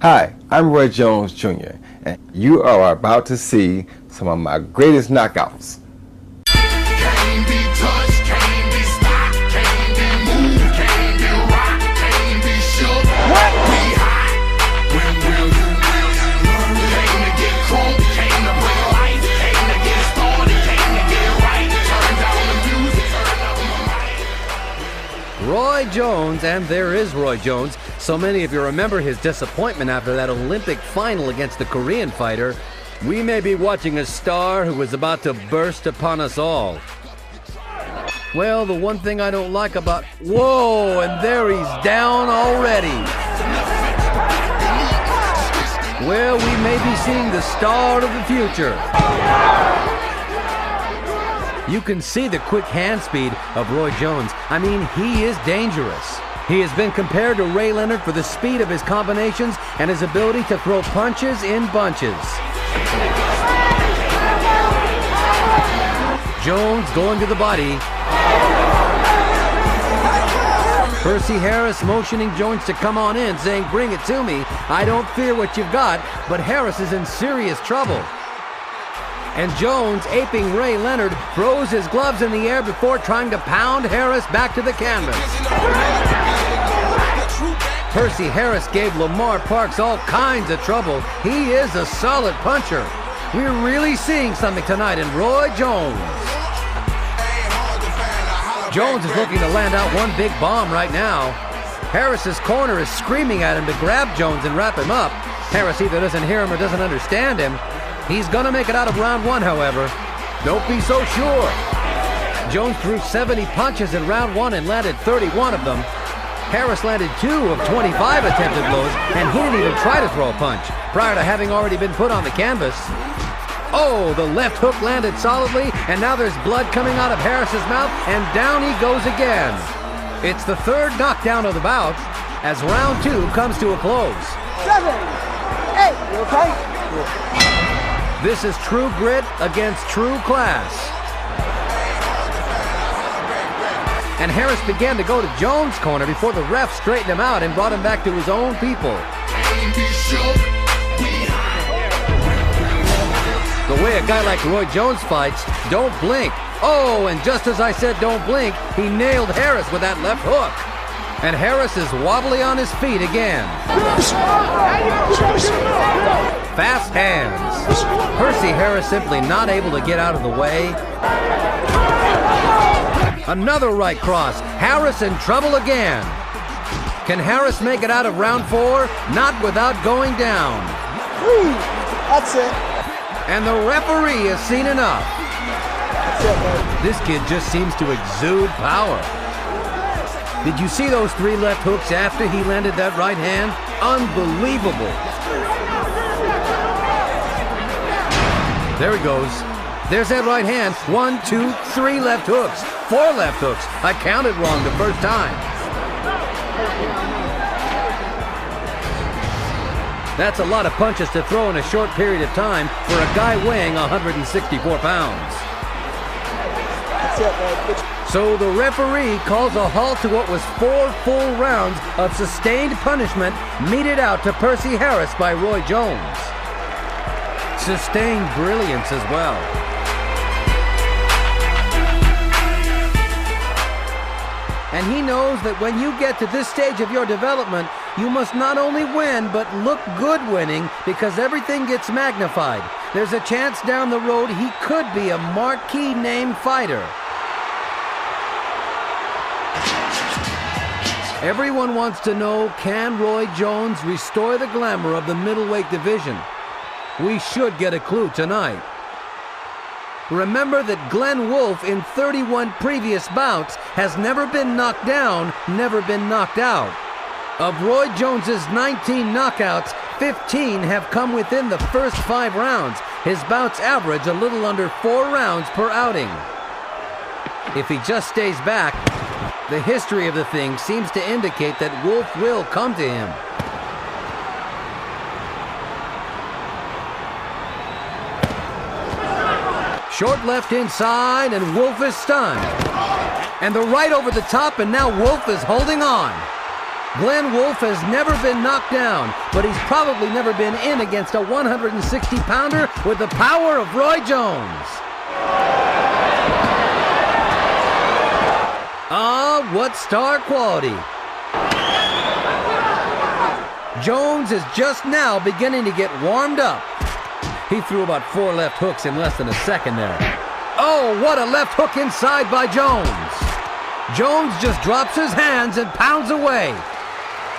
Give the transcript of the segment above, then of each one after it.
Hi, I'm Roy Jones Jr., and you are about to see some of my greatest knockouts. Can't be touched, can't be stopped, can't be moved, can't be rocked, can't be shook. What? We hot. When will you learn? Came to get crunk, came to bring life, came to get started, came to get right. Turn down the music, turn up the mic. Roy Jones, and there is Roy Jones. So many of you remember his disappointment after that Olympic final against the Korean fighter. We may be watching a star who is about to burst upon us all. Well, the one thing I don't like about... Whoa, and there he's down already. Well, we may be seeing the star of the future. You can see the quick hand speed of Roy Jones. I mean, he is dangerous. He has been compared to Ray Leonard for the speed of his combinations and his ability to throw punches in bunches. Jones going to the body. Percy Harris motioning Jones to come on in, saying, "Bring it to me. I don't fear what you've got," but Harris is in serious trouble. And Jones, aping Ray Leonard, throws his gloves in the air before trying to pound Harris back to the canvas. Percy Harris gave Lamar Parks all kinds of trouble. He is a solid puncher. We're really seeing something tonight in Roy Jones. Jones is looking to land out one big bomb right now. Harris's corner is screaming at him to grab Jones and wrap him up. Harris either doesn't hear him or doesn't understand him. He's gonna make it out of round one, however. Don't be so sure. Jones threw 70 punches in round one and landed 31 of them. Harris landed 2 of 25 attempted blows, and he didn't even try to throw a punch prior to having already been put on the canvas. Oh, the left hook landed solidly, and now there's blood coming out of Harris's mouth, and down he goes again. It's the third knockdown of the bout as round two comes to a close. 7, 8, you okay? This is true grit against true class. And Harris began to go to Jones' corner before the ref straightened him out and brought him back to his own people. The way a guy like Roy Jones fights, don't blink. Oh, and just as I said don't blink, he nailed Harris with that left hook. And Harris is wobbly on his feet again. Fast hands. Percy Harris simply not able to get out of the way. Another right cross. Harris in trouble again. Can Harris make it out of round four? Not without going down. That's it. And the referee has seen enough. That's it, man. This kid just seems to exude power. Did you see those 3 left hooks after he landed that right hand? Unbelievable. There he goes. There's that right hand. 1, 2, 3 left hooks. 4 left hooks. I counted wrong the first time. That's a lot of punches to throw in a short period of time for a guy weighing 164 pounds. That's it, man. So the referee calls a halt to what was 4 full rounds of sustained punishment meted out to Percy Harris by Roy Jones. Sustained brilliance as well. And he knows that when you get to this stage of your development, you must not only win, but look good winning, because everything gets magnified. There's a chance down the road he could be a marquee name fighter. Everyone wants to know, can Roy Jones restore the glamour of the middleweight division? We should get a clue tonight. Remember that Glenn Wolfe, in 31 previous bouts, has never been knocked down, never been knocked out. Of Roy Jones's 19 knockouts, 15 have come within the first 5 rounds. His bouts average a little under 4 rounds per outing. If he just stays back, the history of the thing seems to indicate that Wolfe will come to him. Short left inside, and Wolfe is stunned. And the right over the top, and now Wolfe is holding on. Glenn Wolfe has never been knocked down, but he's probably never been in against a 160-pounder with the power of Roy Jones. Ah, what star quality. Jones is just now beginning to get warmed up. He threw about 4 left hooks in less than a second there. Oh, what a left hook inside by Jones. Jones just drops his hands and pounds away.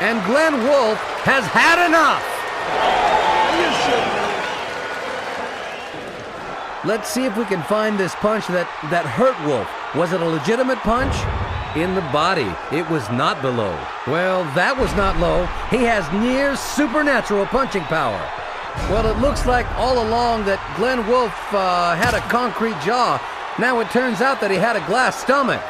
And Glenn Wolfe has had enough. Let's see if we can find this punch that hurt Wolfe. Was it a legitimate punch? In the body. It was not below. Well, that was not low. He has near supernatural punching power. Well, it looks like all along that Glenn Wolfe had a concrete jaw. Now it turns out that he had a glass stomach.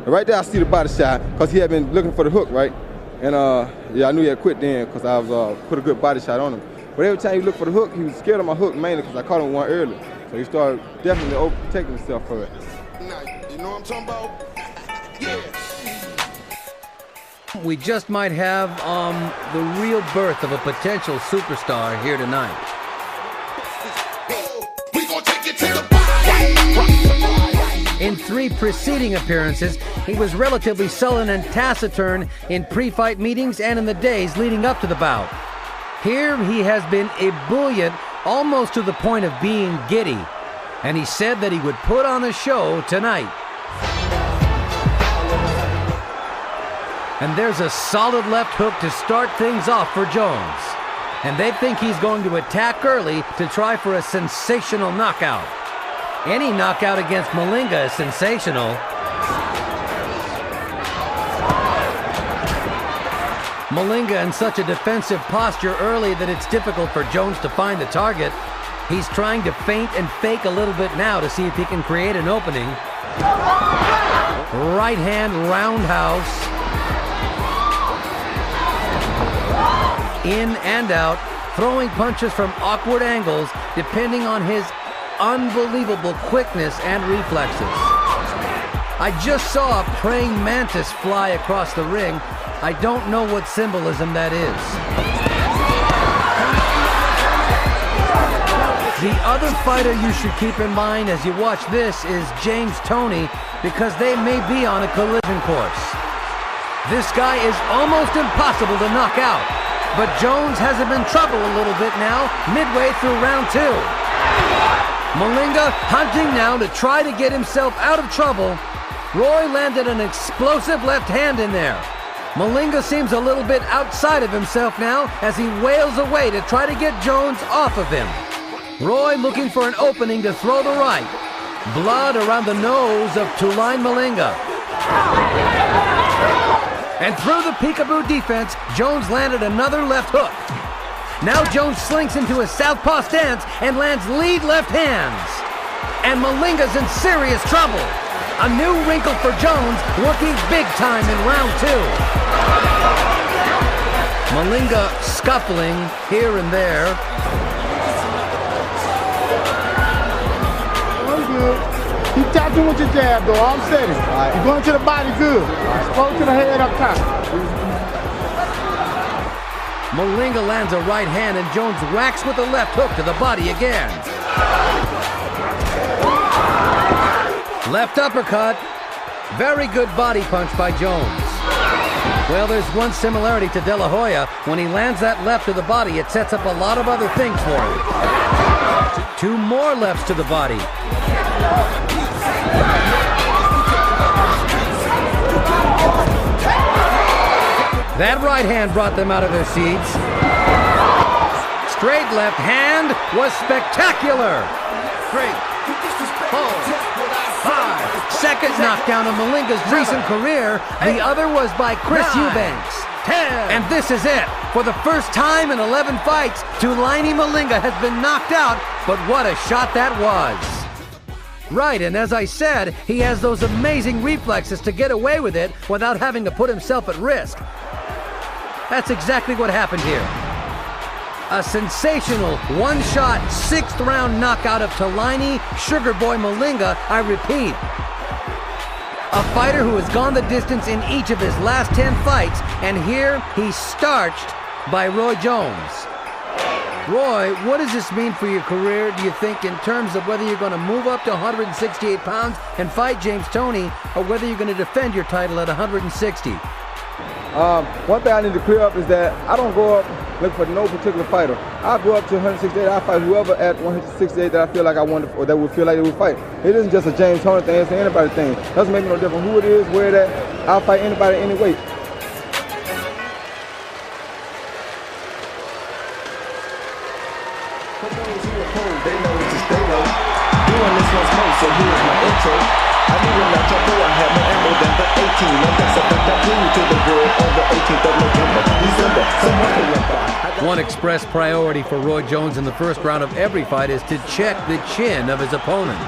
Right there I see the body shot because he had been looking for the hook, right? And yeah, I knew he had quit then because I was put a good body shot on him. But every time he looked for the hook, he was scared of my hook mainly because I caught him one early. So he started definitely overprotecting himself for it. You know what I'm talking about? Yeah. We just might have the real birth of a potential superstar here tonight. We gonna take it to the body. In 3 preceding appearances, he was relatively sullen and taciturn in pre-fight meetings and in the days leading up to the bout. Here he has been ebullient almost to the point of being giddy, and he said that he would put on a show tonight. And there's a solid left hook to start things off for Jones. And they think he's going to attack early to try for a sensational knockout. Any knockout against Malinga is sensational. Malinga in such a defensive posture early that it's difficult for Jones to find the target. He's trying to feint and fake a little bit now to see if he can create an opening. Right hand roundhouse. In and out, throwing punches from awkward angles depending on his unbelievable quickness and reflexes. I just saw a praying mantis fly across the ring. I don't know what symbolism that is. The other fighter you should keep in mind as you watch this is James Toney, because they may be on a collision course. This guy is almost impossible to knock out, but Jones has him in trouble a little bit now, midway through round 2. Malinga hunting now to try to get himself out of trouble. Roy landed an explosive left hand in there. Malinga seems a little bit outside of himself now as he wails away to try to get Jones off of him. Roy looking for an opening to throw the right. Blood around the nose of Tuline Malinga. And through the peekaboo defense, Jones landed another left hook. Now Jones slinks into a southpaw stance and lands lead left hands. And Malinga's in serious trouble. A new wrinkle for Jones, working big time in round 2. Malinga scuffling here and there. I'm good. Keep tapping with your jab, though. I'm steady. You're going to the body good. Go to the head up top. Malinga lands a right hand and Jones whacks with a left hook to the body again. Left uppercut. Very good body punch by Jones. Well, there's one similarity to De La Hoya. When he lands that left to the body, it sets up a lot of other things for him. 2 more lefts to the body. That right hand brought them out of their seats. Straight left hand was spectacular. 3, 4, 5. Second knockdown of Malinga's recent career. The other was by Chris Eubanks. 10. And this is it. For the first time in 11 fights, Tuline Malinga has been knocked out, but what a shot that was. Right, and as I said, he has those amazing reflexes to get away with it without having to put himself at risk. That's exactly what happened here. A sensational one-shot, sixth-round knockout of Talani Sugar Boy Malinga, I repeat. A fighter who has gone the distance in each of his last 10 fights, and here he's starched by Roy Jones. Roy, what does this mean for your career, do you think, in terms of whether you're going to move up to 168 pounds and fight James Toney, or whether you're going to defend your title at 160? One thing I need to clear up is that I don't go up looking for no particular fighter. I go up to 168. I fight whoever at 168 that I feel like I want to, or that would feel like they would fight. It isn't just a James Toney thing; it's an anybody thing. It doesn't make me no difference who it is, where it at. I'll fight anybody any weight. For those who are cold, they know to stay low. Doing this once more, so here's my intro. I knew when I jumped I had more ammo than the 18. And that's a fact I flew to the world on the 18th of November, December. Someone went by. One express priority for Roy Jones in the first round of every fight is to check the chin of his opponent.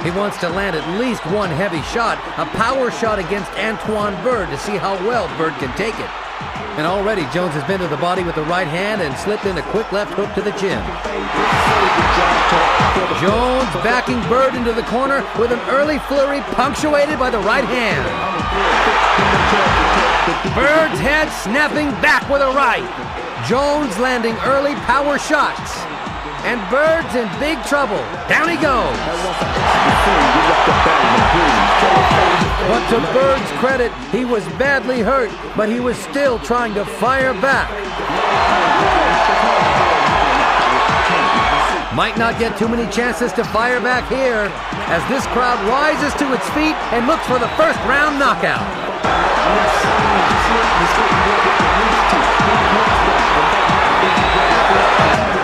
He wants to land at least one heavy shot, a power shot against Antoine Byrd, to see how well Byrd can take it. And already Jones has been to the body with the right hand and slipped in a quick left hook to the chin. Jones backing Byrd into the corner with an early flurry punctuated by the right hand. Byrd's head snapping back with a right. Jones landing early power shots. And Byrd's in big trouble. Down he goes. But to Byrd's credit, he was badly hurt, but he was still trying to fire back. Might not get too many chances to fire back here, as this crowd rises to its feet and looks for the first round knockout.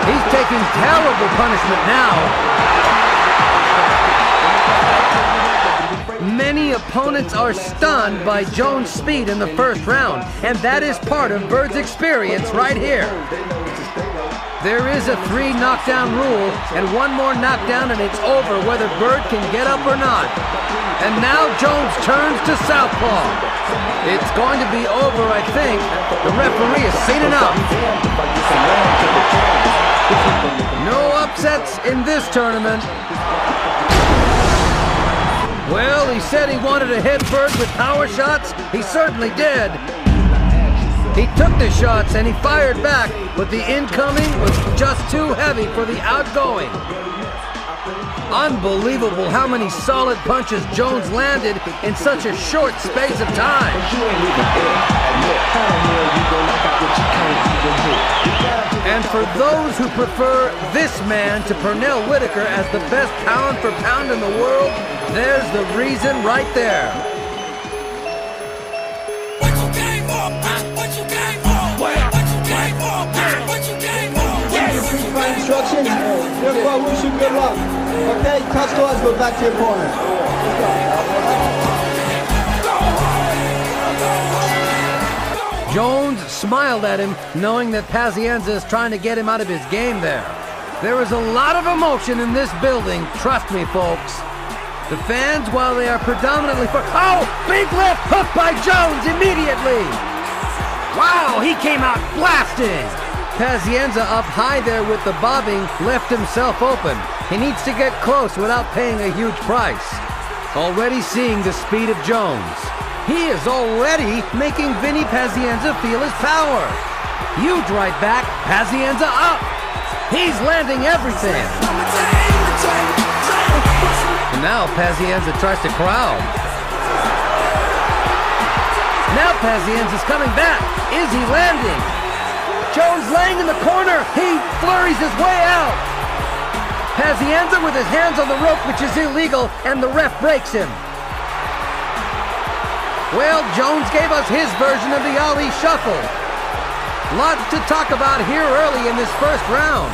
He's taking terrible punishment now. Many opponents are stunned by Jones' speed in the first round, and that is part of Byrd's experience right here. There is a 3 knockdown rule, and one more knockdown and it's over whether Byrd can get up or not. And now Jones turns to southpaw. It's going to be over, I think. The referee has seen enough. No upsets in this tournament. Well, he said he wanted to hit Byrd with power shots. He certainly did. He took the shots and he fired back, but the incoming was just too heavy for the outgoing. Unbelievable how many solid punches Jones landed in such a short space of time. And for those who prefer this man to Pernell Whitaker as the best pound for pound in the world, there's the reason right there. What you came for? What you came for? What you came for? What you came for? Repeat my instructions. Good luck, wish you good luck. Okay, touch gloves, go back to your corner. Jones smiled at him, knowing that Pazienza is trying to get him out of his game there. There is a lot of emotion in this building, trust me, folks. The fans, while they are predominantly for... Oh! Big left hook by Jones immediately! Wow, he came out blasting! Pazienza up high there with the bobbing left himself open. He needs to get close without paying a huge price. Already seeing the speed of Jones. He is already making Vinny Pazienza feel his power. Huge right back, Pazienza up. He's landing everything. And now Pazienza tries to crowd. Now Pazienza's coming back. Is he landing? Jones laying in the corner. He flurries his way out. Pazienza with his hands on the rope, which is illegal, and the ref breaks him. Well, Jones gave us his version of the Ali Shuffle. Lots to talk about here early in this first round.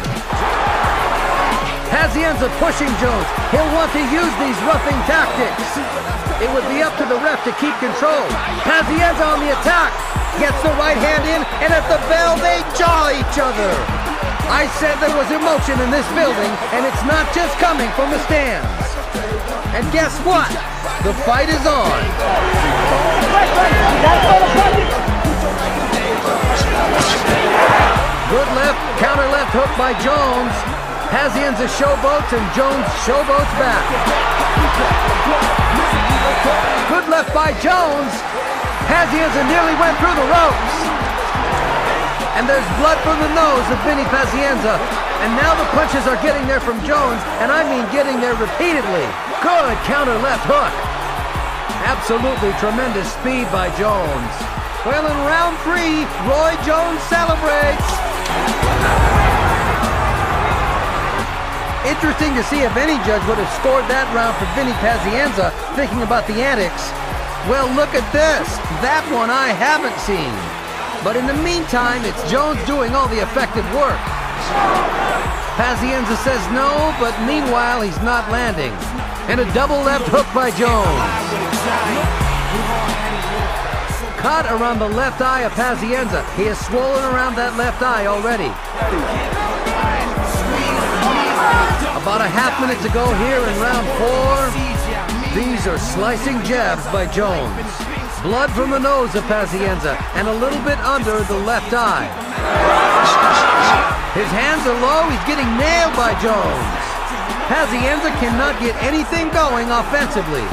Pazienza pushing Jones. He'll want to use these roughing tactics. It would be up to the ref to keep control. Pazienza on the attack. Gets the right hand in, and at the bell, they jaw each other. I said there was emotion in this building, and it's not just coming from the stands. And guess what? The fight is on. Good left, counter left hook by Jones. Pazienza showboats and Jones showboats back. Good left by Jones. Pazienza nearly went through the ropes. And there's blood from the nose of Vinny Pazienza. And now the punches are getting there from Jones, and I mean getting there repeatedly. Good counter left hook. Absolutely tremendous speed by Jones. Well, in round 3, Roy Jones celebrates. Interesting to see if any judge would have scored that round for Vinny Pazienza, thinking about the antics. Well, look at this. That one I haven't seen. But in the meantime, it's Jones doing all the effective work. Pazienza says no, but meanwhile, he's not landing. And a double left hook by Jones. Cut around the left eye of Pazienza. He is swollen around that left eye already. About a half minute to go here in round 4. These are slicing jabs by Jones. Blood from the nose of Pazienza and a little bit under the left eye. His hands are low. He's getting nailed by Jones. Pazienza cannot get anything going offensively.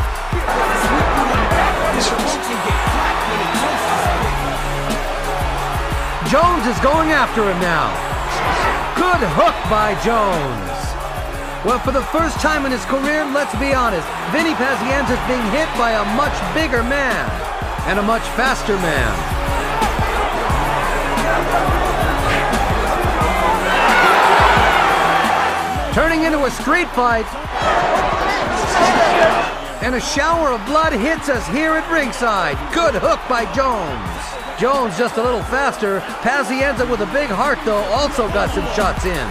Jones is going after him now. Good hook by Jones. Well, for the first time in his career, let's be honest, Vinny Pazienza is being hit by a much bigger man and a much faster man. Turning into a street fight. And a shower of blood hits us here at ringside. Good hook by Jones. Jones just a little faster. Pazienza with a big heart, though, also got some shots in.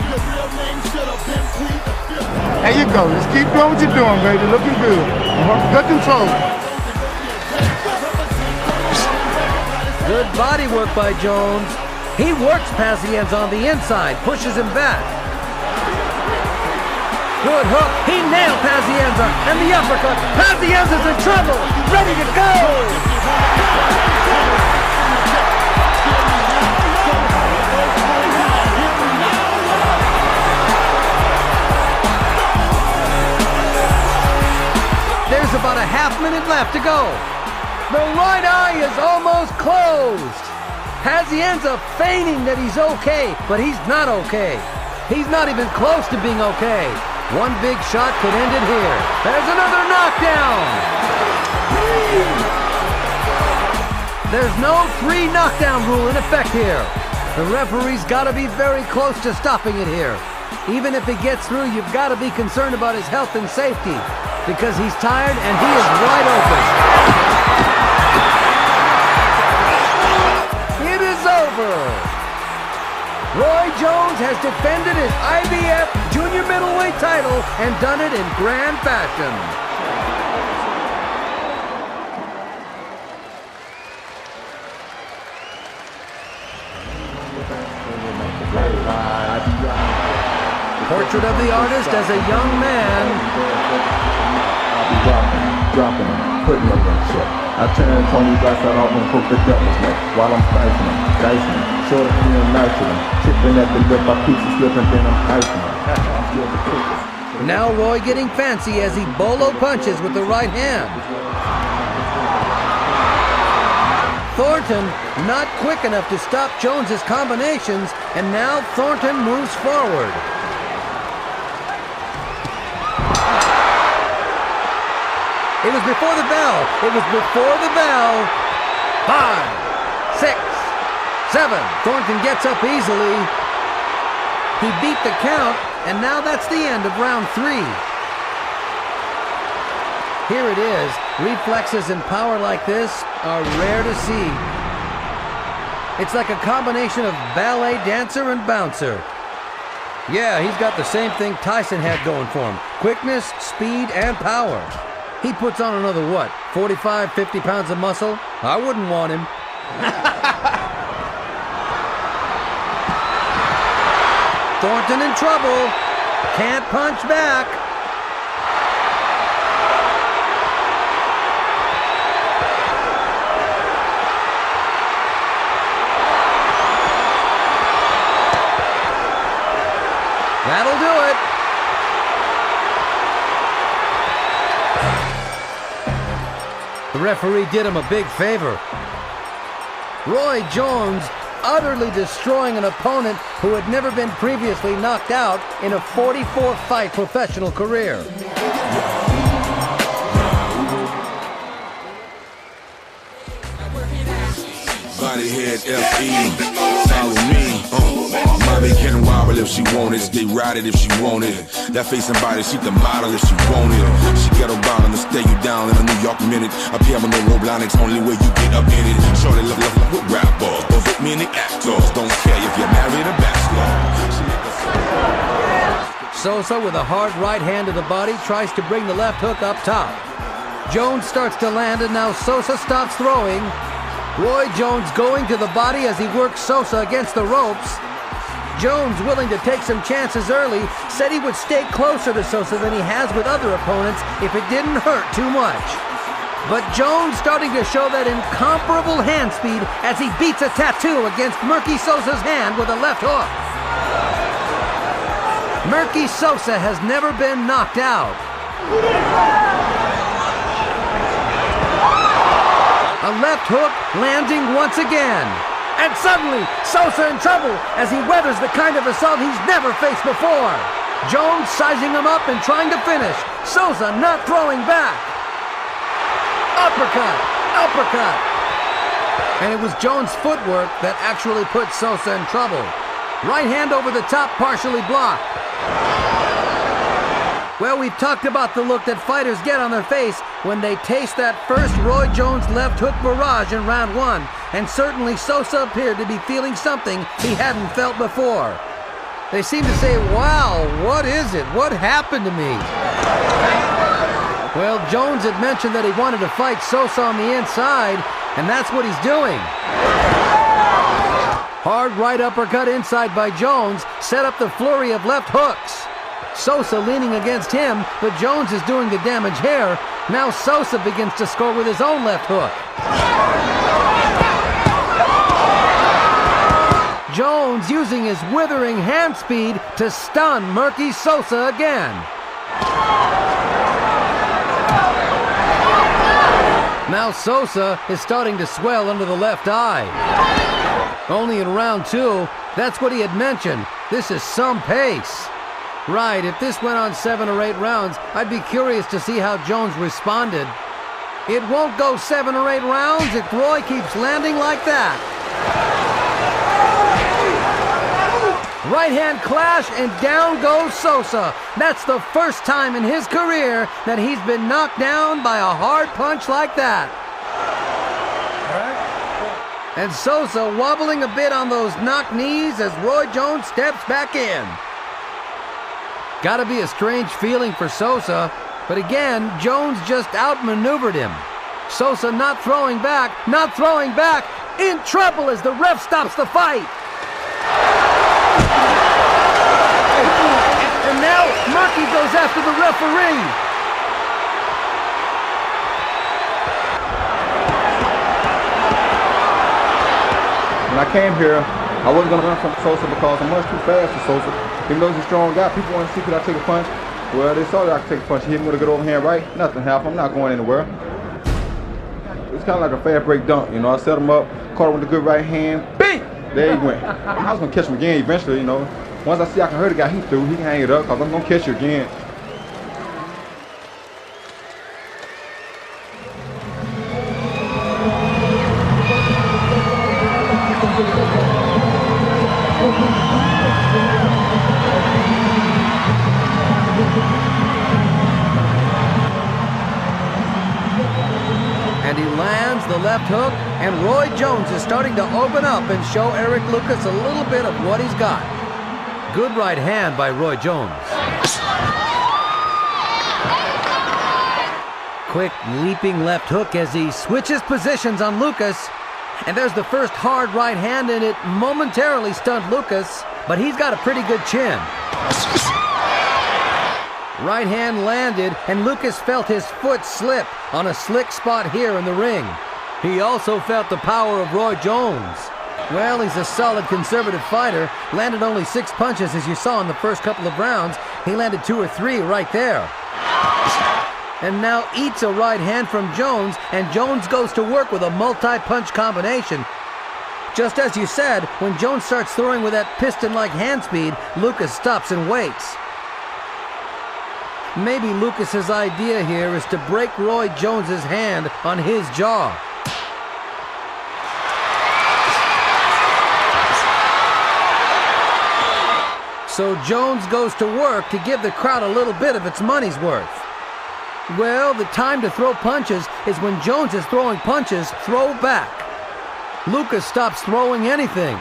There you go. Just keep doing what you're doing, baby. Looking good. Good control. Good body work by Jones. He works Pazienza on the inside, pushes him back. Good hook. He nailed Pazienza, and the uppercut. Pazienza's in trouble. Ready to go. There's about a half-minute left to go. The right eye is almost closed. Pazienza feigning that he's okay, but he's not okay. He's not even close to being okay. One big shot could end it here. There's another knockdown. There's no 3 knockdown rule in effect here. The referee's got to be very close to stopping it here. Even if he gets through, you've got to be concerned about his health and safety because he's tired and he is wide open. It is over. Roy Jones has defended his IBF junior middleweight title and done it in grand fashion. Portrait of the artist as a young man. Dropping him, putting him in check. I turn Tony Braxton off and hook the devil's neck while I'm slicing him, dicing him, short of me and nice to him. Chipping at the lip, I keep slipping, then I'm icing him. I'm still the quickest. Now Roy getting fancy as he bolo punches with the right hand. Thornton not quick enough to stop Jones's combinations, and now Thornton moves forward. It was before the bell. It was before the bell. 5, 6, 7. Thornton gets up easily. He beat the count, and now that's the end of round 3. Here it is. Reflexes and power like this are rare to see. It's like a combination of ballet dancer and bouncer. Yeah, he's got the same thing Tyson had going for him. Quickness, speed, and power. He puts on another, what, 45, 50 pounds of muscle? I wouldn't want him. Thornton in trouble. Can't punch back. referee did him a big favor. Roy Jones utterly destroying an opponent who had never been previously knocked out in a 44-fight professional career. Bodyhead F.E. Follow me. Mommy can wobble if she want it. Stay ride it if she want it. That face and body, she can model if she want it. She get a bottom to stay you down in a New York minute. Up here with no Roblonics, only way you get up in it. Shorty love with rappers. Those with me and the actors. Don't care if you're married or bachelor. Sosa with a hard right hand to the body tries to bring the left hook up top. Jones starts to land and now Sosa stops throwing. Roy Jones going to the body as he works Sosa against the ropes. Jones, willing to take some chances early, said he would stay closer to Sosa than he has with other opponents if it didn't hurt too much. But Jones starting to show that incomparable hand speed as he beats a tattoo against Murky Sosa's hand with a left hook. Murky Sosa has never been knocked out. A left hook landing once again. And suddenly, Sosa in trouble as he weathers the kind of assault he's never faced before. Jones sizing him up and trying to finish. Sosa not throwing back. Uppercut, uppercut. And it was Jones' footwork that actually put Sosa in trouble. Right hand over the top, partially blocked. Well, we've talked about the look that fighters get on their face when they taste that first Roy Jones left hook barrage in round one. And certainly Sosa appeared to be feeling something he hadn't felt before. They seem to say, wow, what is it? What happened to me? Well, Jones had mentioned that he wanted to fight Sosa on the inside, and that's what he's doing. Hard right uppercut inside by Jones set up the flurry of left hooks. Sosa leaning against him, but Jones is doing the damage here. Now Sosa begins to score with his own left hook. Jones using his withering hand speed to stun Murky Sosa again. Now Sosa is starting to swell under the left eye. Only in round two, that's what he had mentioned. This is some pace. Right, if this went on 7 or 8 rounds, I'd be curious to see how Jones responded. It won't go 7 or 8 rounds if Roy keeps landing like that. Right hand clash and down goes Sosa. That's the first time in his career that he's been knocked down by a hard punch like that. And Sosa wobbling a bit on those knock knees as Roy Jones steps back in. Gotta be a strange feeling for Sosa, but again, Jones just outmaneuvered him. Sosa not throwing back, in trouble as the ref stops the fight. And now Murky goes after the referee. When I came here, I wasn't going to run from Sosa because I'm much too fast for Sosa. Even though he's a strong guy, people want to see could I take a punch. Well, they saw that I could take a punch. He hit me with a good overhand right. Nothing happened. I'm not going anywhere. It's kind of like a fast break dunk, you know. I set him up, caught him with a good right hand. Bing! There he went. I was going to catch him again eventually, you know. Once I see I can hurt the guy, he threw. He can hang it up because I'm going to catch you again. And he lands the left hook, and Roy Jones is starting to open up and show Eric Lucas a little bit of what he's got. Good right hand by Roy Jones. Quick leaping left hook as he switches positions on Lucas. And there's the first hard right hand, and it momentarily stunned Lucas, but he's got a pretty good chin. Right hand landed, and Lucas felt his foot slip on a slick spot here in the ring. He also felt the power of Roy Jones. Well, he's a solid conservative fighter. Landed only 6 punches, as you saw in the first couple of rounds. He landed 2 or 3 right there. and now eats a right hand from Jones, and Jones goes to work with a multi-punch combination. Just as you said, when Jones starts throwing with that piston-like hand speed, Lucas stops and waits. Maybe Lucas's idea here is to break Roy Jones's hand on his jaw. So Jones goes to work to give the crowd a little bit of its money's worth. Well, the time to throw punches is when Jones is throwing punches, throw back. Lucas stops throwing anything.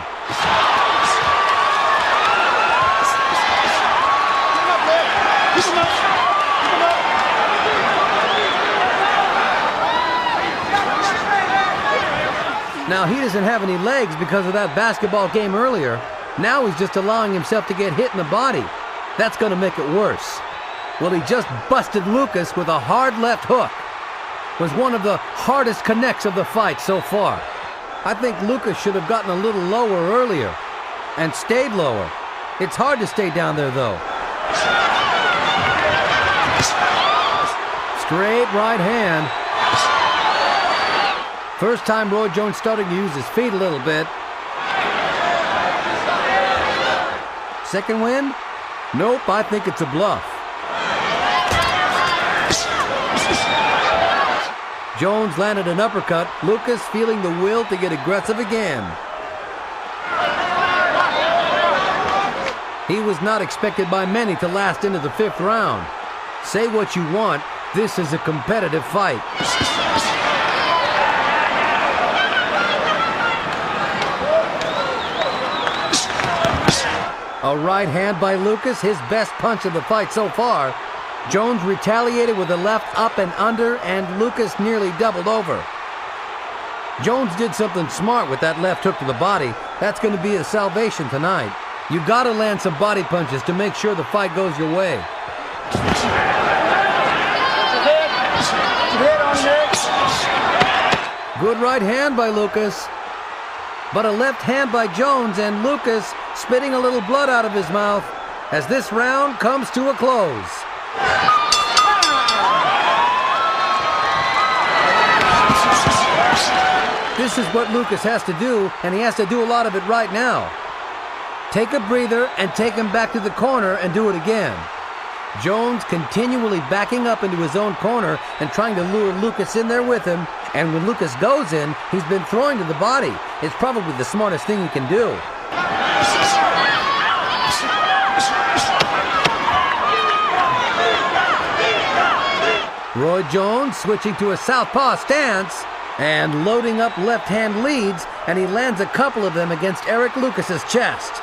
Now, he doesn't have any legs because of that basketball game earlier. Now he's just allowing himself to get hit in the body. That's going to make it worse. Well, he just busted Lucas with a hard left hook. It was one of the hardest connects of the fight so far. I think Lucas should have gotten a little lower earlier and stayed lower. It's hard to stay down there, though. Straight right hand. First time Roy Jones starting to use his feet a little bit. Second win? Nope, I think it's a bluff. Jones landed an uppercut. Lucas feeling the will to get aggressive again. He was not expected by many to last into the 5th round. Say what you want, this is a competitive fight. A right hand by Lucas, his best punch of the fight so far. Jones retaliated with a left up and under, and Lucas nearly doubled over. Jones did something smart with that left hook to the body. That's going to be his salvation tonight. You got to land some body punches to make sure the fight goes your way. Good right hand by Lucas. But a left hand by Jones, and Lucas spitting a little blood out of his mouth as this round comes to a close. This is what Lucas has to do, and he has to do a lot of it right now. Take a breather and take him back to the corner and do it again. Jones continually backing up into his own corner and trying to lure Lucas in there with him. And when Lucas goes in, he's been throwing to the body. It's probably the smartest thing he can do. Roy Jones switching to a southpaw stance and loading up left-hand leads, and he lands a couple of them against Eric Lucas's chest.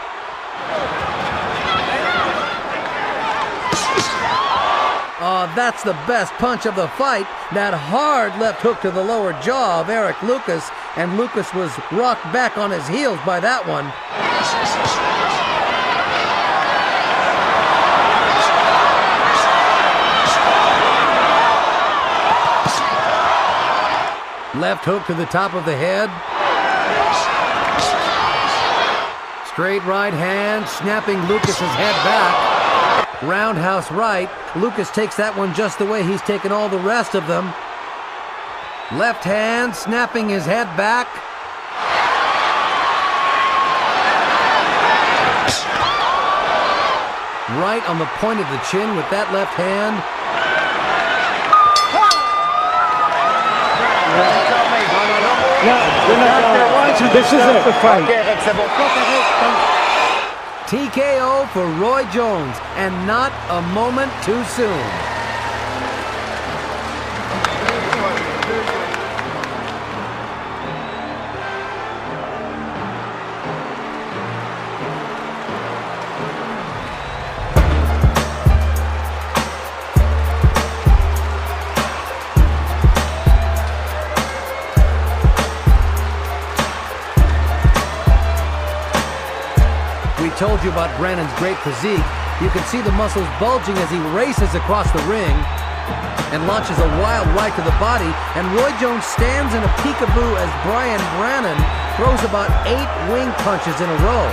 That's the best punch of the fight. That hard left hook to the lower jaw of Eric Lucas, and Lucas was rocked back on his heels by that one. Left hook to the top of the head. Straight right hand, snapping Lucas's head back. Roundhouse right. Lucas takes that one just the way he's taken all the rest of them. Left hand, snapping his head back. Right on the point of the chin with that left hand. This isn't the fight. TKO for Roy Jones, and not a moment too soon. Told you about Brannon's great physique. You can see the muscles bulging as he races across the ring and launches a wild right to the body, and Roy Jones stands in a peekaboo as Brian Brannon throws about 8 wing punches in a row.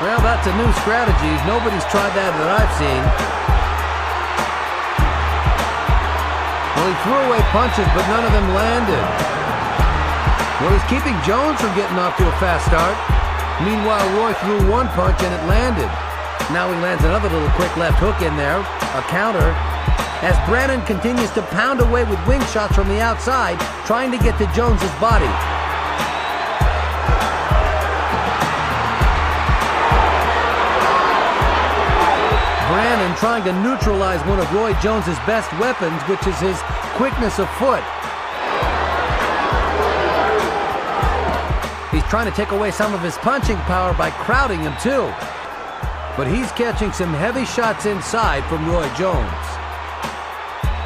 Well, that's a new strategy. Nobody's tried that I've seen. Well, he threw away punches, but none of them landed. Well, he's keeping Jones from getting off to a fast start. Meanwhile, Roy threw one punch and it landed. Now he lands another little quick left hook in there, a counter, as Brannon continues to pound away with wing shots from the outside, trying to get to Jones's body. Brannon trying to neutralize one of Roy Jones's best weapons, which is his quickness of foot. He's trying to take away some of his punching power by crowding him too. But he's catching some heavy shots inside from Roy Jones.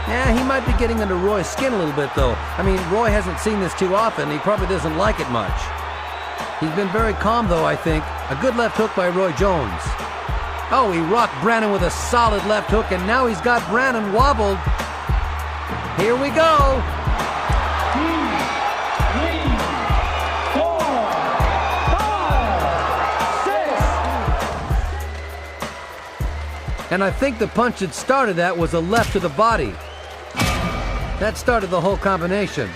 Yeah, he might be getting under Roy's skin a little bit though. I mean, Roy hasn't seen this too often. He probably doesn't like it much. He's been very calm though, I think. A good left hook by Roy Jones. Oh, he rocked Brannon with a solid left hook, and now he's got Brannon wobbled. Here we go. 2, 3, 4, 5, 6. And I think the punch that started that was a left to the body. That started the whole combination.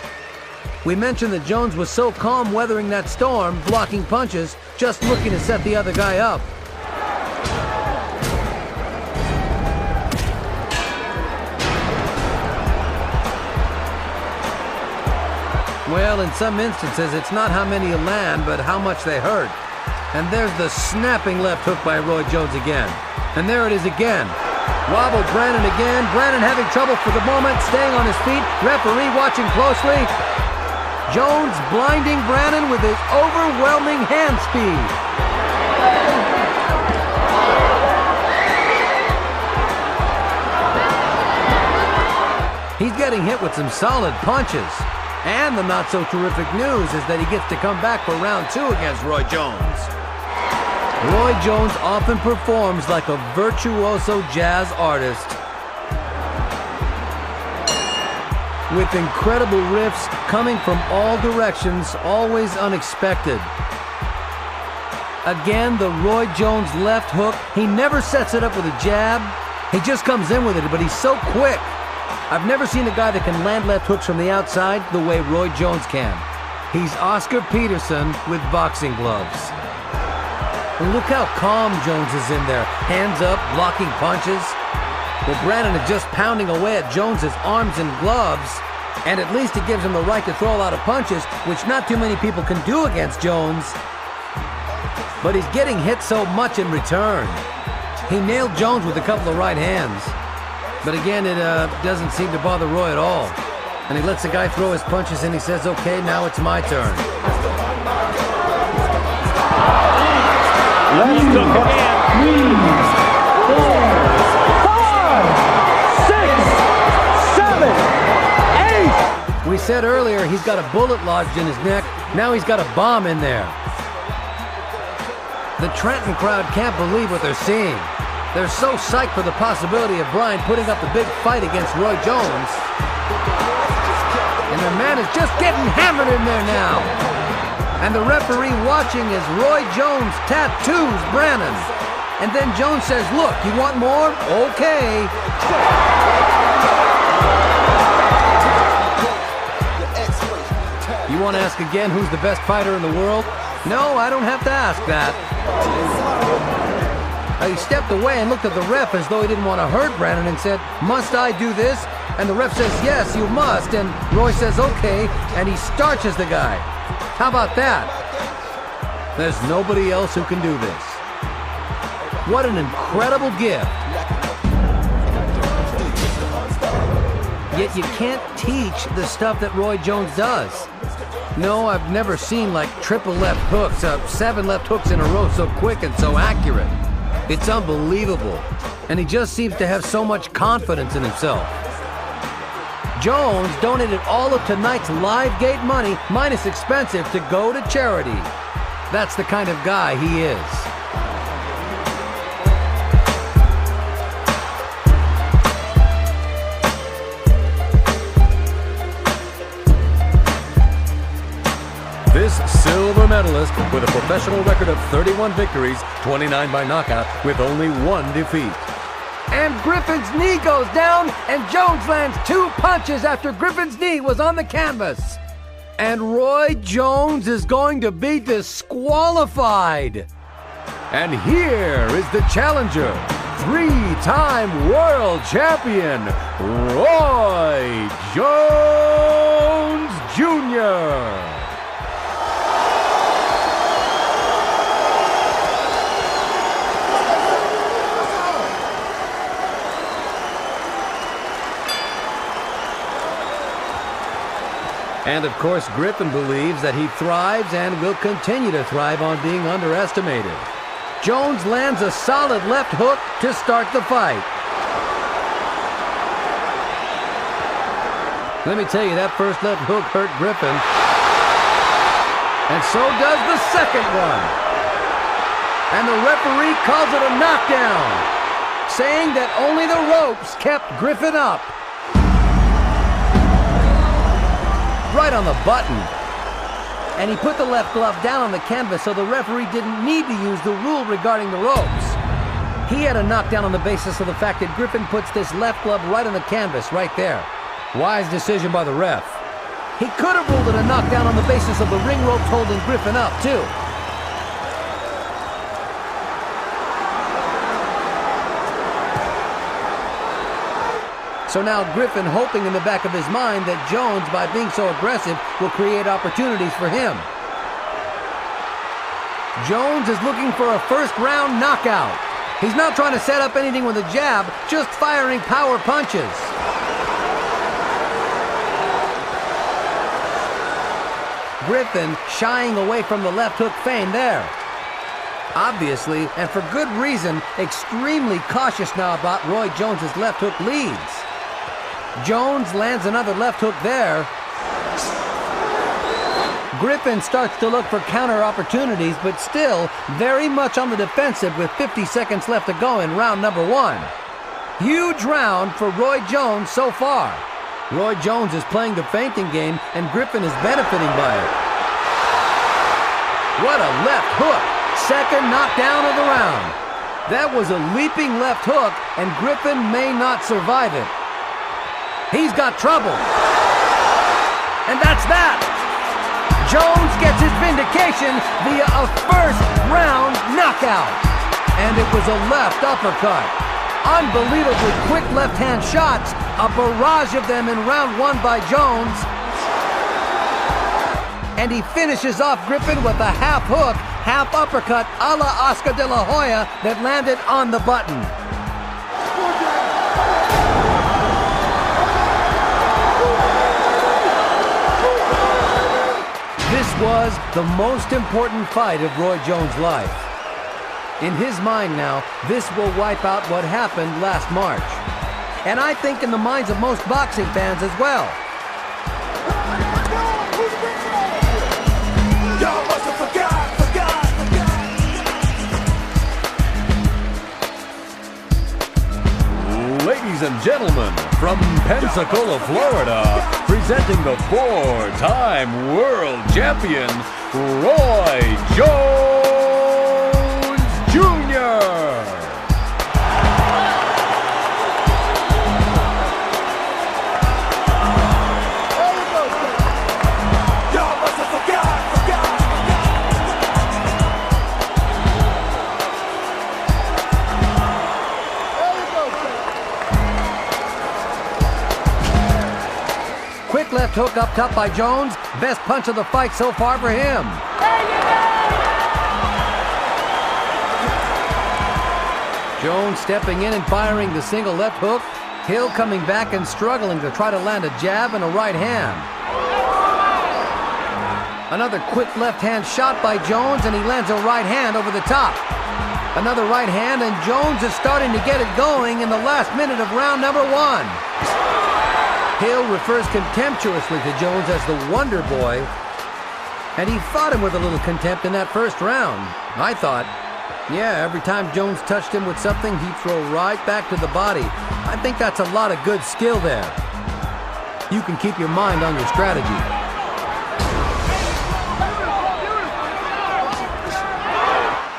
We mentioned that Jones was so calm weathering that storm, blocking punches, just looking to set the other guy up. Well, in some instances, it's not how many you land, but how much they hurt. And there's the snapping left hook by Roy Jones again. And there it is again. Wobbled Brannon again. Brannon having trouble for the moment, staying on his feet. Referee watching closely. Jones blinding Brannon with his overwhelming hand speed. He's getting hit with some solid punches. And the not-so-terrific news is that he gets to come back for round 2 against Roy Jones. Roy Jones often performs like a virtuoso jazz artist, with incredible riffs coming from all directions, always unexpected. Again, the Roy Jones left hook. He never sets it up with a jab. He just comes in with it, but he's so quick. I've never seen a guy that can land left hooks from the outside the way Roy Jones can. He's Oscar Peterson with boxing gloves. And look how calm Jones is in there. Hands up, blocking punches. Well, Brannon is just pounding away at Jones's arms and gloves, and at least it gives him the right to throw a lot of punches, which not too many people can do against Jones. But he's getting hit so much in return. He nailed Jones with a couple of right hands. But again, it doesn't seem to bother Roy at all. And he lets the guy throw his punches and he says, okay, now it's my turn. Let's look again. 3, 4, 5, 6, 7, 8. We said earlier he's got a bullet lodged in his neck. Now he's got a bomb in there. The Trenton crowd can't believe what they're seeing. They're so psyched for the possibility of Bryan putting up the big fight against Roy Jones. And the man is just getting hammered in there now. And the referee watching as Roy Jones tattoos Brannon. And then Jones says, look, you want more? Okay. You want to ask again who's the best fighter in the world? No, I don't have to ask that. He stepped away and looked at the ref as though he didn't want to hurt Brannon and said, must I do this? And the ref says, yes, you must. And Roy says, okay, and he starches the guy. How about that? There's nobody else who can do this. What an incredible gift. Yet you can't teach the stuff that Roy Jones does. No, I've never seen like triple left hooks, 7 left hooks in a row so quick and so accurate. It's unbelievable. And he just seems to have so much confidence in himself. Jones donated all of tonight's live gate money, minus expensive, to go to charity. That's the kind of guy he is. This silver medalist with a professional record of 31 victories, 29 by knockout, with only 1 defeat. And Griffin's knee goes down, and Jones lands 2 punches after Griffin's knee was on the canvas. And Roy Jones is going to be disqualified. And here is the challenger, 3-time world champion, Roy Jones Jr. And of course, Griffin believes that he thrives and will continue to thrive on being underestimated. Jones lands a solid left hook to start the fight. Let me tell you, that first left hook hurt Griffin. And so does the second one. And the referee calls it a knockdown, saying that only the ropes kept Griffin up. Right on the button. And he put the left glove down on the canvas so the referee didn't need to use the rule regarding the ropes. He had a knockdown on the basis of the fact that Griffin puts this left glove right on the canvas, right there. Wise decision by the ref. He could have ruled it a knockdown on the basis of the ring ropes holding Griffin up, too. So now Griffin, hoping in the back of his mind that Jones, by being so aggressive, will create opportunities for him. Jones is looking for a first-round knockout. He's not trying to set up anything with a jab, just firing power punches. Griffin shying away from the left hook feint there. Obviously, and for good reason, extremely cautious now about Roy Jones's left hook leads. Jones lands another left hook there. Griffin starts to look for counter opportunities, but still very much on the defensive with 50 seconds left to go in round number 1. Huge round for Roy Jones so far. Roy Jones is playing the feinting game, and Griffin is benefiting by it. What a left hook! Second knockdown of the round. That was a leaping left hook, and Griffin may not survive it. He's got trouble. And that's that. Jones gets his vindication via a first-round knockout. And it was a left uppercut. Unbelievably quick left-hand shots. A barrage of them in round 1 by Jones. And he finishes off Griffin with a half hook, half uppercut a la Oscar De La Hoya that landed on the button. This was the most important fight of Roy Jones' life. In his mind now, this will wipe out what happened last March. And I think in the minds of most boxing fans as well. Y'all must have forgot. Ladies and gentlemen, from Pensacola, Florida, presenting the 4-time world champion, Roy Jones Jr. Y'all must have forgot. Quick left hook up top by Jones. Best punch of the fight so far for him. Jones stepping in and firing the single left hook. Hill coming back and struggling to try to land a jab and a right hand. Another quick left hand shot by Jones, and he lands a right hand over the top. Another right hand, and Jones is starting to get it going in the last minute of round number 1. Hill refers contemptuously to Jones as the Wonder Boy, and he fought him with a little contempt in that first round. I thought, yeah, every time Jones touched him with something, he'd throw right back to the body. I think that's a lot of good skill there. You can keep your mind on your strategy.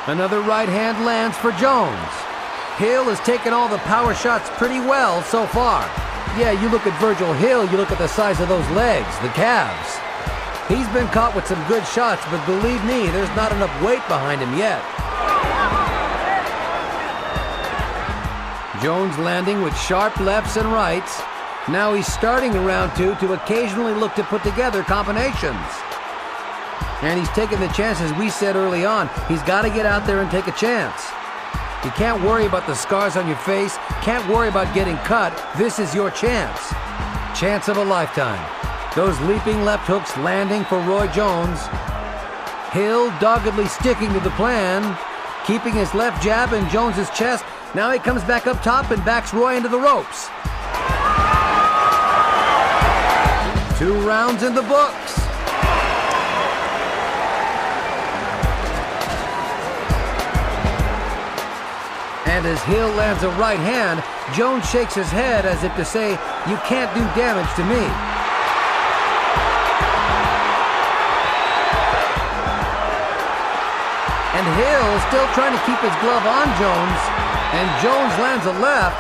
Another right hand lands for Jones. Hill has taken all the power shots pretty well so far. Yeah, you look at Virgil Hill, you look at the size of those legs, the calves. He's been caught with some good shots, but believe me, there's not enough weight behind him yet. Jones landing with sharp lefts and rights. Now he's starting in round 2 to occasionally look to put together combinations. And he's taking the chances we said early on. He's got to get out there and take a chance. You can't worry about the scars on your face, can't worry about getting cut. This is your chance. Chance of a lifetime. Those leaping left hooks landing for Roy Jones. Hill doggedly sticking to the plan, keeping his left jab in Jones's chest. Now he comes back up top and backs Roy into the ropes. 2 rounds in the books. And as Hill lands a right hand, Jones shakes his head as if to say, "You can't do damage to me." And Hill still trying to keep his glove on Jones, and Jones lands a left.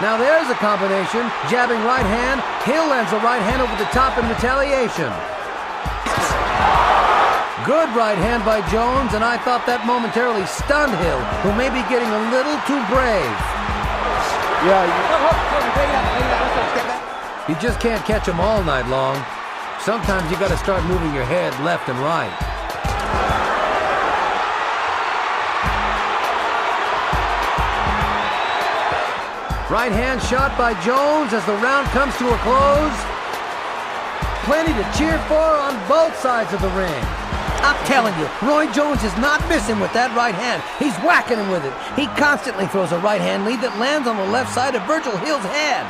Now there's a combination, jabbing right hand, Hill lands a right hand over the top in retaliation. Good right hand by Jones, and I thought that momentarily stunned Hill, who may be getting a little too brave. You just can't catch them all night long. Sometimes you got to start moving your head left and right. Right hand shot by Jones as the round comes to a close. Plenty to cheer for on both sides of the ring. I'm telling you, Roy Jones is not missing with that right hand. He's whacking him with it. He constantly throws a right hand lead that lands on the left side of Virgil Hill's head.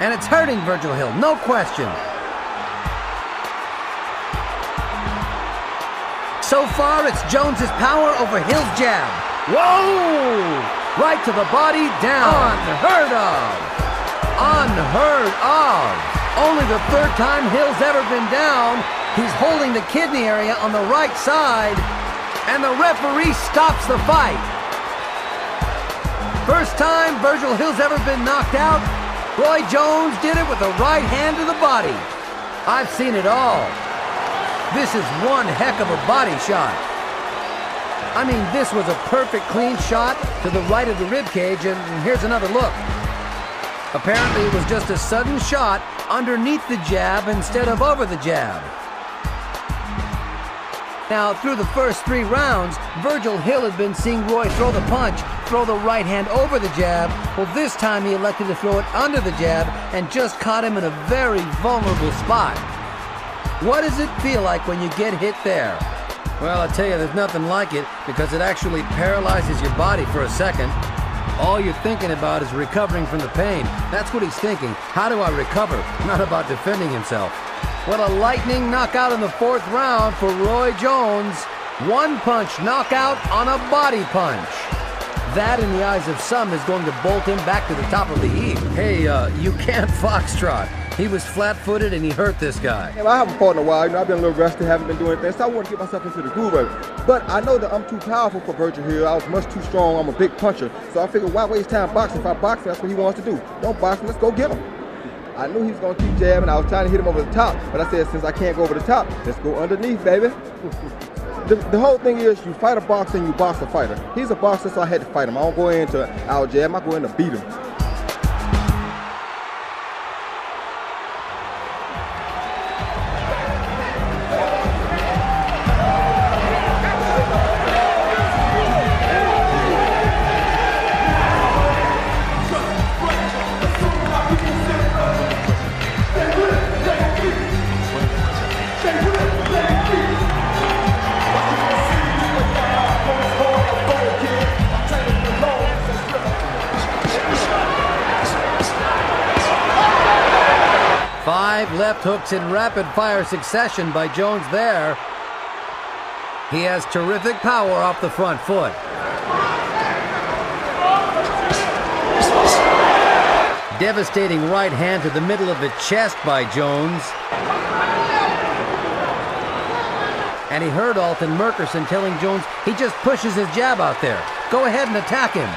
And it's hurting Virgil Hill, no question. So far, it's Jones's power over Hill's jab. Whoa! Right to the body, down. Unheard of. Unheard of. Only the 3rd time Hill's ever been down. He's holding the kidney area on the right side, and the referee stops the fight. First time Virgil Hill's ever been knocked out, Roy Jones did it with a right hand to the body. I've seen it all. This is one heck of a body shot. I mean, this was a perfect clean shot to the right of the ribcage, and here's another look. Apparently it was just a sudden shot underneath the jab instead of over the jab. Now, through the first 3 rounds, Virgil Hill had been seeing Roy throw the punch, throw the right hand over the jab. Well, this time he elected to throw it under the jab and just caught him in a very vulnerable spot. What does it feel like when you get hit there? Well, I tell you, there's nothing like it because it actually paralyzes your body for a second. All you're thinking about is recovering from the pain. That's what he's thinking. How do I recover? Not about defending himself. What a lightning knockout in the 4th round for Roy Jones. 1-punch knockout on a body punch. That, in the eyes of some, is going to bolt him back to the top of the heap. Hey, you can't foxtrot. He was flat-footed and he hurt this guy. Yeah, I haven't fought in a while. You know, I've been a little rusty, haven't been doing things, so I want to get myself into the groove of it. But I know that I'm too powerful for Virgil Hill. I was much too strong. I'm a big puncher. So I figured, why waste time boxing? If I box, that's what he wants to do. Don't box him, let's go get him. I knew he was going to keep jabbing. I was trying to hit him over the top, but I said, since I can't go over the top, let's go underneath, baby. The whole thing is, you fight a boxer and you box a fighter. He's a boxer, so I had to fight him. I don't go into out jab, I go in to beat him. Left hooks in rapid-fire succession by Jones there. He has terrific power off the front foot. Devastating right hand to the middle of the chest by Jones. And he heard Alton Merkerson telling Jones he just pushes his jab out there. Go ahead and attack him.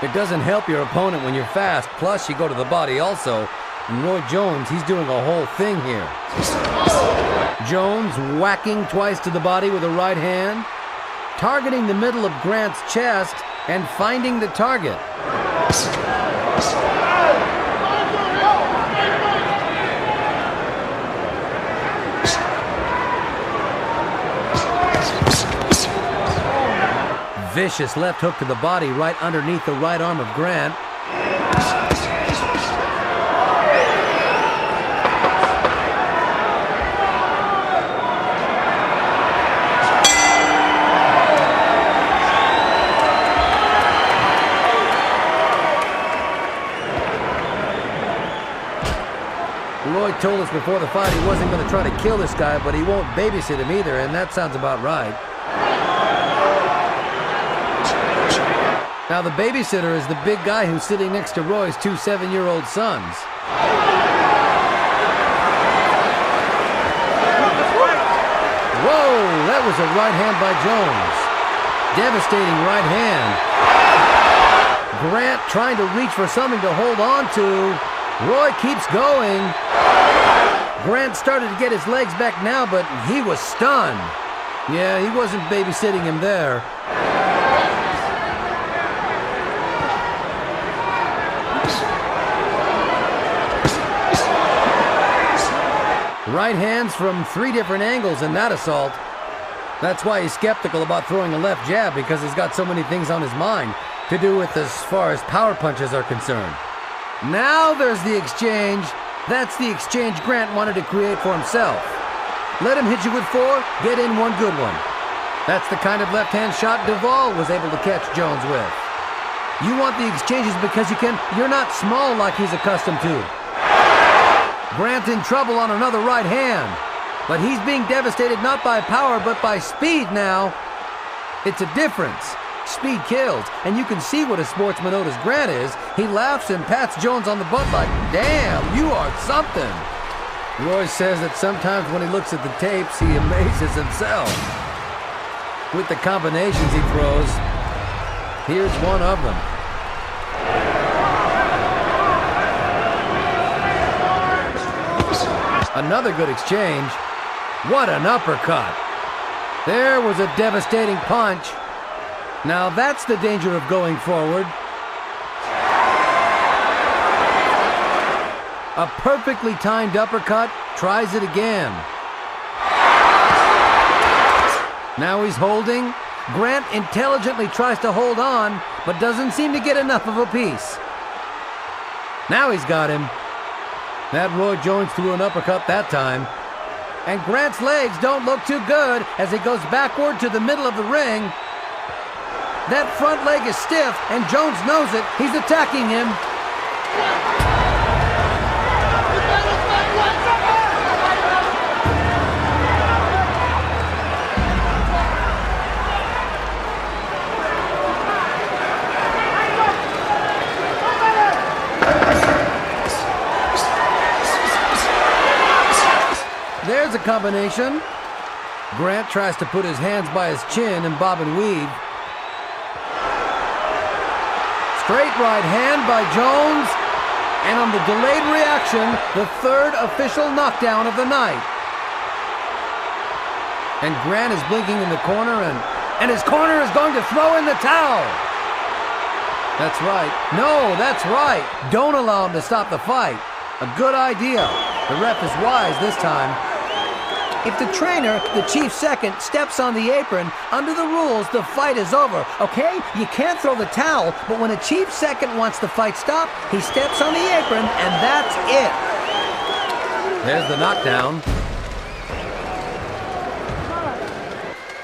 It doesn't help your opponent when you're fast, plus you go to the body also. And Roy Jones, he's doing a whole thing here. Jones whacking twice to the body with a right hand, targeting the middle of Grant's chest and finding the target. Vicious left hook to the body right underneath the right arm of Grant. Roy told us before the fight he wasn't going to try to kill this guy, but he won't babysit him either, and that sounds about right. Now the babysitter is the big guy who's sitting next to Roy's two 7-year-old sons. Whoa, that was a right hand by Jones. Devastating right hand. Grant trying to reach for something to hold on to. Roy keeps going. Grant started to get his legs back now, but he was stunned. Yeah, he wasn't babysitting him there. Right hands from 3 different angles in that assault. That's why he's skeptical about throwing a left jab, because he's got so many things on his mind to do with as far as power punches are concerned. Now there's the exchange. That's the exchange Grant wanted to create for himself. Let him hit you with 4, get in one good one. That's the kind of left-hand shot Duvall was able to catch Jones with. You want the exchanges because you're not small like he's accustomed to. Grant in trouble on another right hand, but he's being devastated not by power but by speed now. It's a difference. Speed kills, and you can see what a sportsman Otis Grant is. He laughs and pats Jones on the butt like, damn, you are something. Roy says that sometimes when he looks at the tapes, he amazes himself with the combinations he throws. Here's one of them. Another good exchange. What an uppercut. There was a devastating punch. Now that's the danger of going forward. A perfectly timed uppercut, tries it again. Now he's holding. Grant intelligently tries to hold on, but doesn't seem to get enough of a piece. Now he's got him. That Roy Jones threw an uppercut that time. And Grant's legs don't look too good as he goes backward to the middle of the ring. That front leg is stiff, and Jones knows it. He's attacking him. There's a combination. Grant tries to put his hands by his chin and bob and weave. Straight right hand by Jones. And on the delayed reaction, the 3rd official knockdown of the night. And Grant is blinking in the corner, and his corner is going to throw in the towel. That's right. No, that's right. Don't allow him to stop the fight. A good idea. The ref is wise this time. If the trainer, the chief second, steps on the apron, under the rules, the fight is over, okay? You can't throw the towel, but when a chief second wants the fight stopped, he steps on the apron, and that's it. There's the knockdown.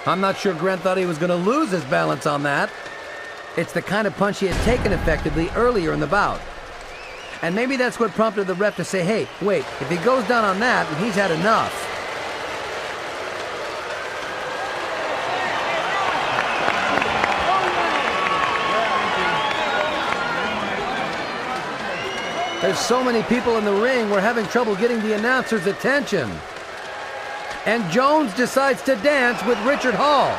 I'm not sure Grant thought he was going to lose his balance on that. It's the kind of punch he had taken effectively earlier in the bout. And maybe that's what prompted the ref to say, hey, wait, if he goes down on that, he's had enough. There's so many people in the ring, we're having trouble getting the announcer's attention. And Jones decides to dance with Richard Hall.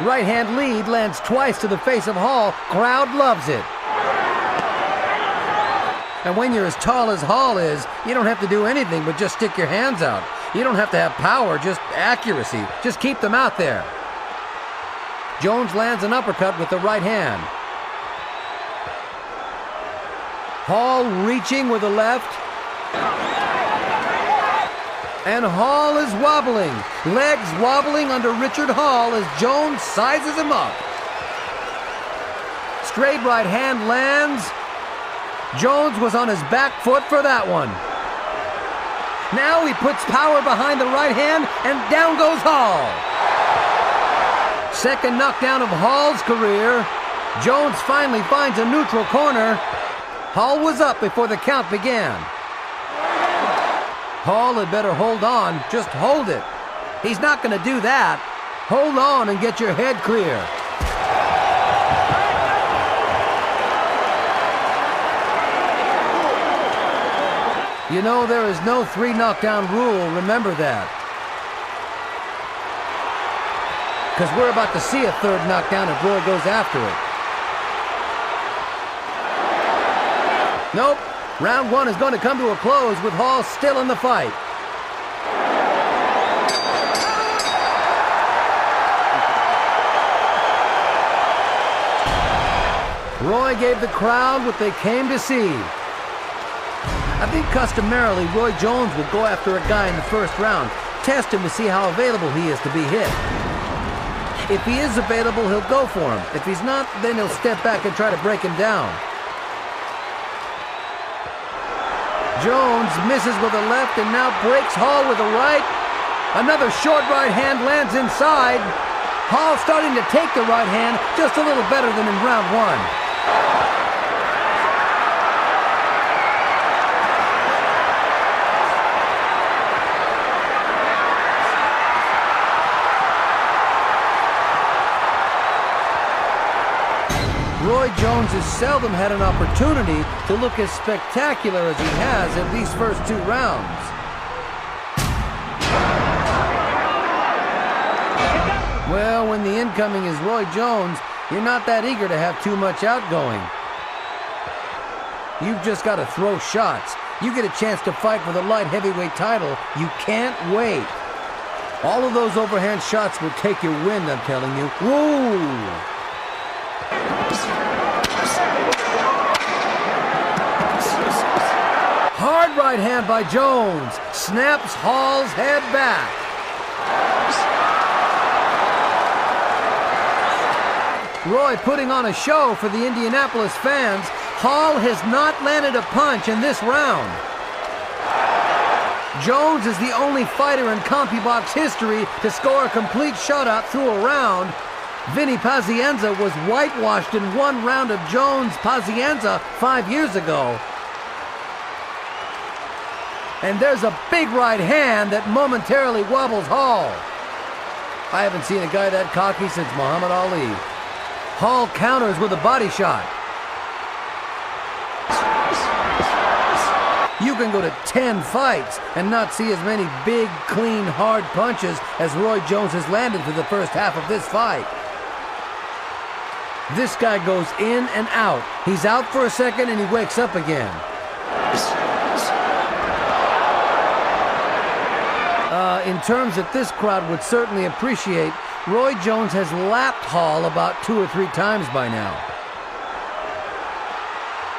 Right hand lead lands twice to the face of Hall. Crowd loves it. And when you're as tall as Hall is, you don't have to do anything but just stick your hands out. You don't have to have power, just accuracy. Just keep them out there. Jones lands an uppercut with the right hand. Hall reaching with the left. And Hall is wobbling. Legs wobbling under Richard Hall as Jones sizes him up. Straight right hand lands. Jones was on his back foot for that one. Now he puts power behind the right hand, and down goes Hall. Second knockdown of Hall's career. Jones finally finds a neutral corner. Hall was up before the count began. Hall had better hold on, just hold it. He's not going to do that. Hold on and get your head clear. You know, there is no 3 knockdown rule, remember that. Because we're about to see a 3rd knockdown if Roy goes after it. Nope. Round 1 is going to come to a close with Hall still in the fight. Roy gave the crowd what they came to see. I think customarily Roy Jones would go after a guy in the first round, test him to see how available he is to be hit. If he is available, he'll go for him. If he's not, then he'll step back and try to break him down. Jones misses with a left and now breaks Hall with a right. Another short right hand lands inside. Hall starting to take the right hand just a little better than in round 1. Roy Jones has seldom had an opportunity to look as spectacular as he has in these first 2 rounds. Well, when the incoming is Roy Jones, you're not that eager to have too much outgoing. You've just got to throw shots. You get a chance to fight for the light heavyweight title. You can't wait. All of those overhand shots will take your wind, I'm telling you. Woo! Hard right hand by Jones. Snaps Hall's head back. Roy putting on a show for the Indianapolis fans. Hall has not landed a punch in this round. Jones is the only fighter in CompuBox history to score a complete shutout through a round. Vinny Pazienza was whitewashed in 1 round of Jones-Pazienza 5 years ago. And there's a big right hand that momentarily wobbles Hall. I haven't seen a guy that cocky since Muhammad Ali. Hall counters with a body shot. You can go to 10 fights and not see as many big, clean, hard punches as Roy Jones has landed through the first half of this fight. This guy goes in and out. He's out for a second and he wakes up again. In terms that this crowd would certainly appreciate, Roy Jones has lapped Hall about 2 or 3 times by now.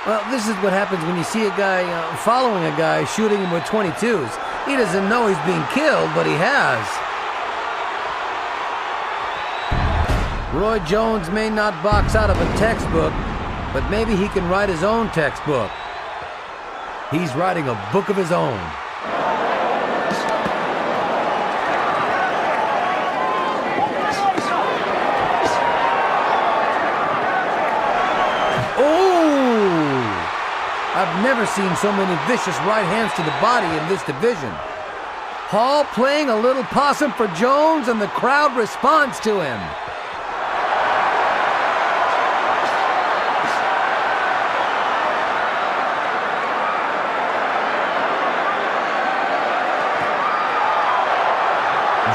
Well, this is what happens when you see a guy following a guy shooting him with 22s. He doesn't know he's being killed, but he has. Roy Jones may not box out of a textbook, but maybe he can write his own textbook. He's writing a book of his own. I've never seen so many vicious right hands to the body in this division. Hall playing a little possum for Jones, and the crowd responds to him.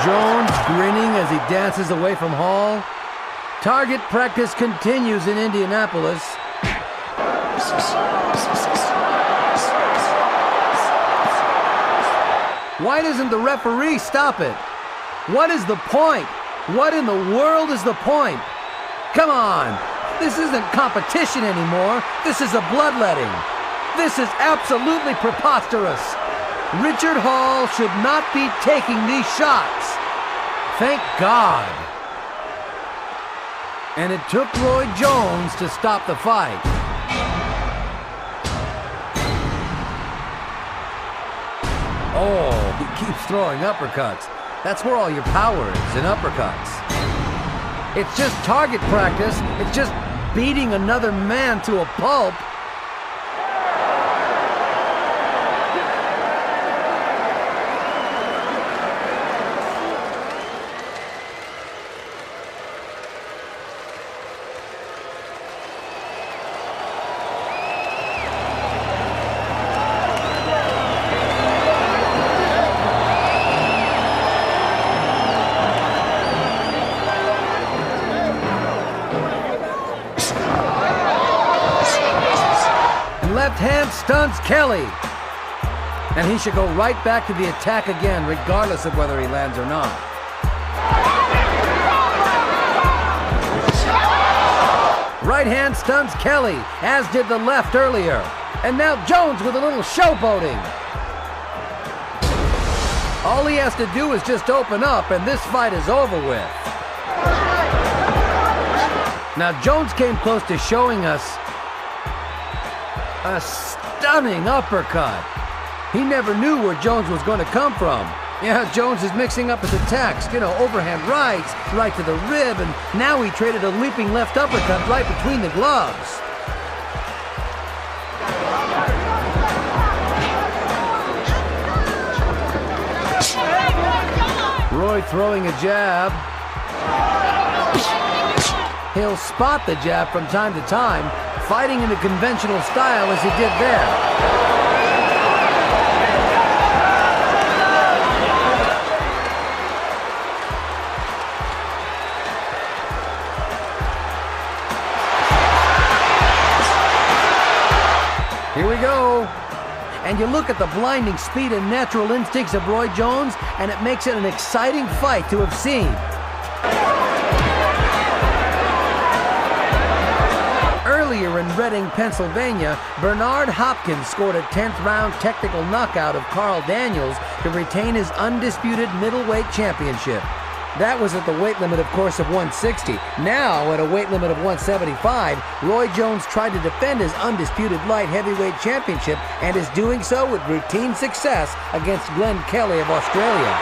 Jones grinning as he dances away from Hall. Target practice continues in Indianapolis. Why doesn't the referee stop it? What is the point? What in the world is the point? Come on! This isn't competition anymore. This is a bloodletting. This is absolutely preposterous. Richard Hall should not be taking these shots. Thank God. And it took Roy Jones to stop the fight. Oh, he keeps throwing uppercuts. That's where all your power is, in uppercuts. It's just target practice. It's just beating another man to a pulp. Left hand stuns Kelly. And he should go right back to the attack again, regardless of whether he lands or not. Right hand stuns Kelly, as did the left earlier. And now Jones with a little showboating. All he has to do is just open up, and this fight is over with. Now Jones came close to showing us a stunning uppercut. He never knew where Jones was going to come from. Yeah, Jones is mixing up his attacks. You know, overhand rights, right to the rib, and now he traded a leaping left uppercut right between the gloves. Roy throwing a jab. He'll spot the jab from time to time, fighting in a conventional style as he did there. Here we go. And you look at the blinding speed and natural instincts of Roy Jones, and it makes it an exciting fight to have seen. Earlier in Reading, Pennsylvania, Bernard Hopkins scored a 10th round technical knockout of Carl Daniels to retain his undisputed middleweight championship. That was at the weight limit, of course, of 160. Now, at a weight limit of 175, Roy Jones tried to defend his undisputed light heavyweight championship and is doing so with routine success against Glenn Kelly of Australia.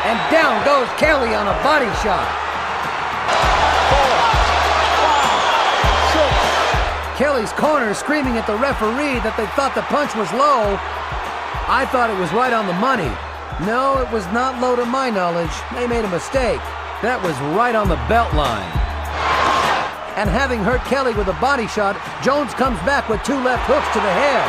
And down goes Kelly on a body shot. 4, 5, 6. Kelly's corner screaming at the referee that they thought the punch was low. I thought it was right on the money. No, it was not low to my knowledge. They made a mistake. That was right on the belt line. And having hurt Kelly with a body shot, Jones comes back with 2 left hooks to the head.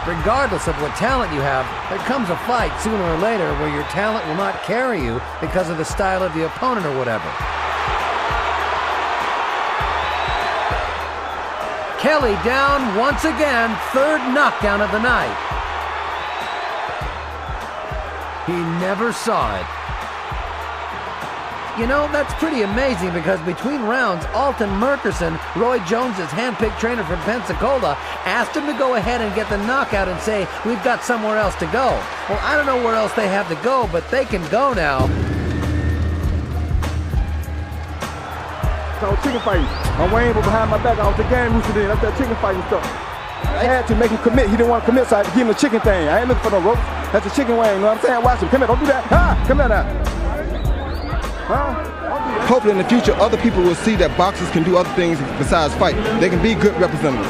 Regardless of what talent you have, there comes a fight sooner or later where your talent will not carry you because of the style of the opponent or whatever. Kelly down once again, 3rd knockdown of the night. He never saw it. You know, that's pretty amazing because between rounds, Alton Murkerson, Roy Jones' handpicked trainer from Pensacola, asked him to go ahead and get the knockout and say, we've got somewhere else to go. Well, I don't know where else they have to go, but they can go now. So chicken fighting. I'm weighing behind my back. I was the game rooster then. That's that chicken fighting stuff. I had to make him commit. He didn't want to commit, so I had to give him the chicken thing. I ain't looking for no ropes. That's a chicken wing. You know what I'm saying? Watch him. Come here. Don't do that. Ah, come here now. Huh? Hopefully in the future, other people will see that boxers can do other things besides fight. They can be good representatives.